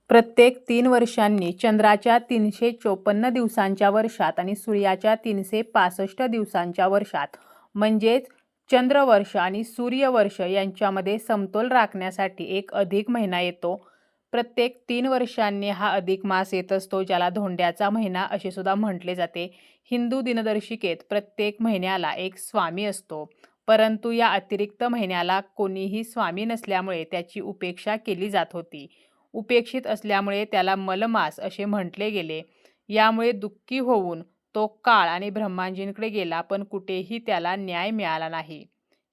प्रत्येक 3 वर्षांनी चंद्राच्या 354 दिवसांच्या वर्षात आणि सूर्याच्या 365 दिवसांच्या वर्षात म्हणजेच चंद्रवर्ष आणि सूर्यवर्ष यांच्यामध्ये समतोल राखण्यासाठी एक अधिक महिना येतो. प्रत्येक 3 वर्षांनी हा अधिक मास येत असतो, ज्याला धोंड्याचा महिना असे सुद्धा म्हटले जाते. हिंदू दिनदर्शिकेत प्रत्येक महिन्याला एक स्वामी असतो, परंतु या अतिरिक्त महिन्याला कोणीही स्वामी नसल्यामुळे त्याची उपेक्षा केली जात होती. उपेक्षित असल्यामुळे त्याला मलमास असे म्हटले गेले. यामुळे दुःखी होऊन तो काळ आणि ब्रह्माजींकडे गेला, पण कुठेही त्याला न्याय मिळाला नाही.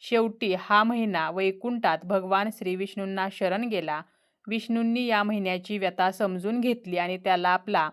शेवटी हा महिना वैकुंठात भगवान श्रीविष्णूंना शरण गेला. विष्णूंनी या महिन्याची व्यथा समजून घेतली आणि त्याला आपला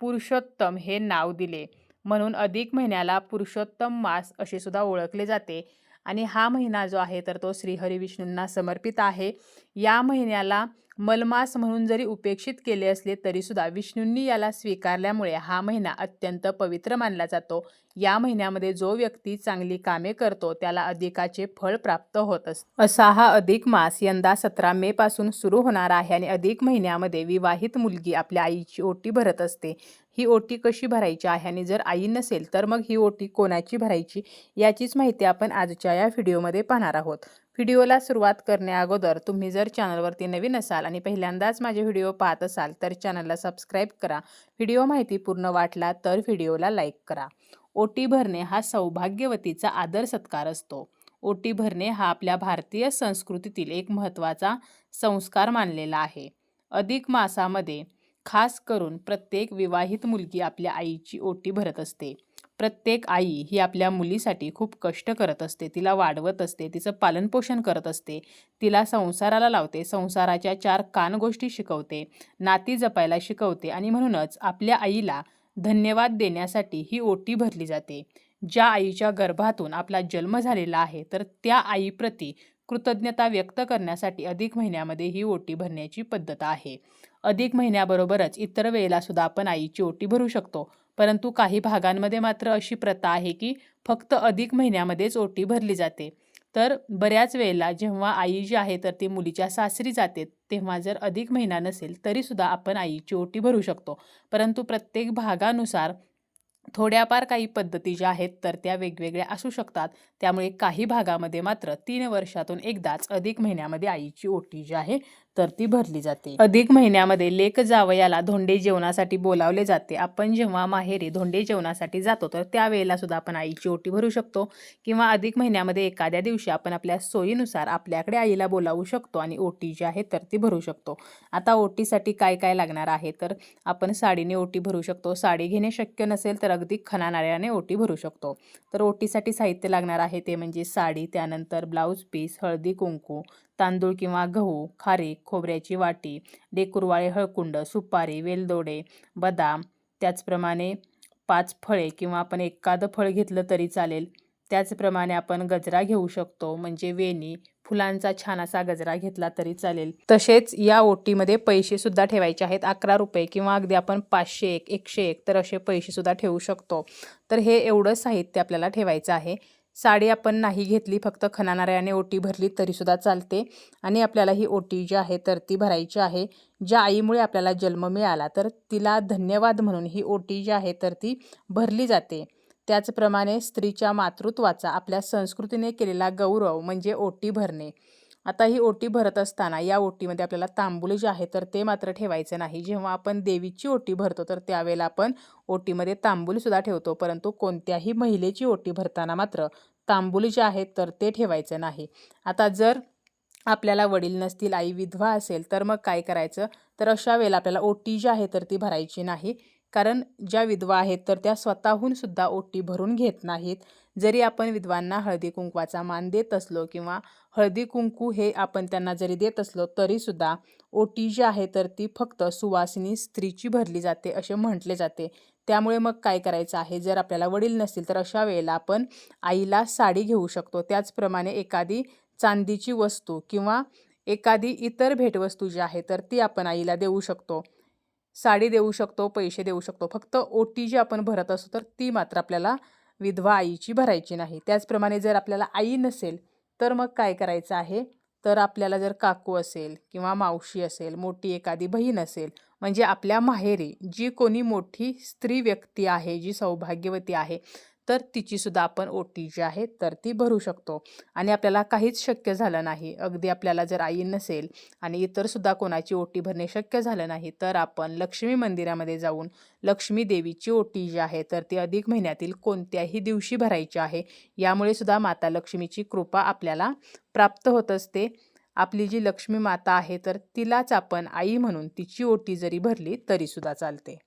पुरुषोत्तम हे नाव दिले. म्हणून अधिक महिन्याला पुरुषोत्तम मास असे सुद्धा ओळखले जाते. आणि हा महिना जो आहे तर तो श्रीहरी विष्णूंना समर्पित आहे. या महिन्याला मलमास म्हणून जरी उपेक्षित केले असले तरी सुद्धा विष्णूंनी याला स्वीकारल्यामुळे हा महिना अत्यंत पवित्र मानला जातो. या महिन्यामध्ये जो व्यक्ती चांगली कामे करतो त्याला अधिकाचे फळ प्राप्त होत असते. असा हा अधिक मास यंदा 17 मे पासून सुरू होणार आहे. आणि अधिक महिन्यामध्ये विवाहित मुलगी आपल्या आईची ओटी भरत असते. ही ओटी कशी भरायची आहे आणि जर आई नसेल तर मग ही ओटी कोणाची भरायची याचीच माहिती आपण आजच्या या व्हिडिओमध्ये पाहणार आहोत. व्हिडिओला सुरुवात करण्याअगोदर तुम्ही जर चॅनलवरती नवीन असाल आणि पहिल्यांदाच माझे व्हिडिओ पाहत असाल तर चॅनलला सबस्क्राईब करा. व्हिडिओ माहितीपूर्ण वाटला तर व्हिडिओला लाईक करा. ओटी भरणे हा सौभाग्यवतीचा आदर सत्कार असतो. ओटी भरणे हा आपल्या भारतीय संस्कृतीतील एक महत्त्वाचा संस्कार मानलेला आहे. अधिक मासामध्ये खास करून प्रत्येक विवाहित मुलगी आपल्या आईची ओटी भरत असते. प्रत्येक आई ही आपल्या मुलीसाठी खूप कष्ट करत असते, तिला वाढवत असते, तिचं पालनपोषण करत असते, तिला संसाराला लावते, संसाराच्या 4 कान गोष्टी शिकवते, नाती जपायला शिकवते आणि म्हणूनच आपल्या आईला धन्यवाद देण्यासाठी ही ओटी भरली जाते. ज्या आईच्या गर्भातून आपला जन्म झालेला आहे तर त्या आईप्रती कृतज्ञता व्यक्त करण्यासाठी अधिक महिन्यामध्ये ही ओटी भरण्याची पद्धत आहे. अधिक महिन्याबरोबरच इतर वेळेला सुद्धा आपण आईची ओटी भरू शकतो, परंतु काही भागांमध्ये मात्र अशी प्रथा आहे की फक्त अधिक महिन्यामध्येच ओटी भरली जाते. तर बऱ्याच वेळेला जेव्हा आई जी आहे तर ती मुलीच्या सासरी जाते तेव्हा जर अधिक महिना नसेल तरी सुद्धा आपण आईची ओटी भरू शकतो. परंतु प्रत्येक भागानुसार थोड्याफार काही पद्धती ज्या आहेत तर त्या वेगवेगळ्या असू शकतात. त्यामुळे काही भागामध्ये मात्र 3 वर्षातून एकदाच अधिक महिन्यामध्ये आईची ओटी जी आहे तर ती भरली जाते. अधिक महिन्यामध्ये लेक जावयाला धोंडे जेवणासाठी बोलावले जाते. आपण जेव्हा माहेरी धोंडे जेवणासाठी जातो तर त्यावेळेला सुद्धा आपण आईची ओटी भरू शकतो. किंवा अधिक महिन्यामध्ये एखाद्या दिवशी आपण आपल्या सोयीनुसार आपल्याकडे आईला बोलावू शकतो आणि ओटी जी आहे तर ती भरू शकतो. आता ओटीसाठी काय काय लागणार आहे तर आपण साडीने ओटी भरू शकतो. साडी घेणे शक्य नसेल तर अगदी खणा नारळाने ओटी भरू शकतो. तर ओटीसाठी साहित्य लागणार आहे ते म्हणजे साडी, त्यानंतर ब्लाऊज पीस, हळदी कुंकू, तांदूळ किंवा गहू, खारीक, खोबऱ्याची वाटी, लेकुरवाळे हळकुंड, सुपारी, वेलदोडे, बदाम, त्याचप्रमाणे 5 फळे किंवा आपण एखादं फळ घेतलं तरी चालेल. त्याचप्रमाणे आपण गजरा घेऊ शकतो म्हणजे वेणी, फुलांचा छान असा गजरा घेतला तरी चालेल. तसेच या ओटीमध्ये पैसे सुद्धा ठेवायचे आहेत. 11 रुपये किंवा अगदी आपण 501, 101 तर असे पैसे सुद्धा ठेवू शकतो. तर हे एवढं साहित्य आपल्याला ठेवायचं आहे. साडी आपण नाही घेतली, फक्त खणा नारळाने ओटी भरली तरी सुद्धा चालते. आणि आपल्याला ही ओटी जी आहे तर ती भरायची आहे. ज्या आईमुळे आपल्याला जन्म मिळाला तर तिला धन्यवाद म्हणून ही ओटी जी आहे तर ती भरली जाते. त्याचप्रमाणे स्त्रीच्या मातृत्वाचा आपल्या संस्कृतीने केलेला गौरव म्हणजे ओटी भरणे. आता ही ओटी भरत असताना या ओटीमध्ये आपल्याला तांबूल जे आहे तर ते मात्र ठेवायचं नाही. जेव्हा आपण देवीची ओटी भरतो तर त्यावेळेला आपण ओटीमध्ये तांबूल सुद्धा ठेवतो, परंतु कोणत्याही महिलेची ओटी भरताना मात्र तांबूल जे आहेत तर ते ठेवायचं नाही. आता जर आपल्याला वडील नसतील, आई विधवा असेल तर मग काय करायचं तर अशा वेळेला आपल्याला ओटी जी आहे तर ती भरायची नाही. कारण ज्या विधवा आहेत तर त्या स्वतःहून सुद्धा ओटी भरून घेत नाहीत. जरी आपण विधवांना हळदी कुंकवाचा मान देत असलो किंवा हळदी कुंकू हे आपण त्यांना जरी देत असलो तरी सुद्धा ओटी जी आहे तर ती फक्त सुवासिनी स्त्रीची भरली जाते असे म्हटले जाते. त्यामुळे मग काय करायचं आहे, जर आपल्याला वडील नसतील तर अशा वेळेला आपण आईला साडी घेऊ शकतो. त्याचप्रमाणे एखादी चांदीची वस्तू किंवा एखादी इतर भेटवस्तू जी आहे तर ती आपण आईला देऊ शकतो. साडी देऊ शकतो, पैसे देऊ शकतो. फक्त ओटी जी आपण भरत असतो तर ती मात्र आपल्याला विधवा आईची भरायची नाही. त्याचप्रमाणे जर आपल्याला आई नसेल तर मग काय करायचं आहे तर आपल्याला जर काकू असेल किंवा मावशी असेल, मोठी एखादी बहीण असेल, म्हणजे आपल्या माहेरी जी कोणी मोठी स्त्री व्यक्ती आहे, जी सौभाग्यवती आहे, तर तिचीसुद्धा आपण ओटी जी आहे तर ती भरू शकतो. आणि आपल्याला काहीच शक्य झालं नाही, अगदी आपल्याला जर आई नसेल आणि इतरसुद्धा कोणाची ओटी भरणे शक्य झालं नाही, तर आपण लक्ष्मी मंदिरामध्ये जाऊन लक्ष्मी देवीची ओटी जी आहे तर ती अधिक महिन्यातील कोणत्याही दिवशी भरायची आहे. यामुळे सुद्धा माता लक्ष्मीची कृपा आपल्याला प्राप्त होत असते. आपली जी लक्ष्मी माता आहे तर तिलाच आपण आई म्हणून तिची ओटी जरी भरली तरीसुद्धा चालते.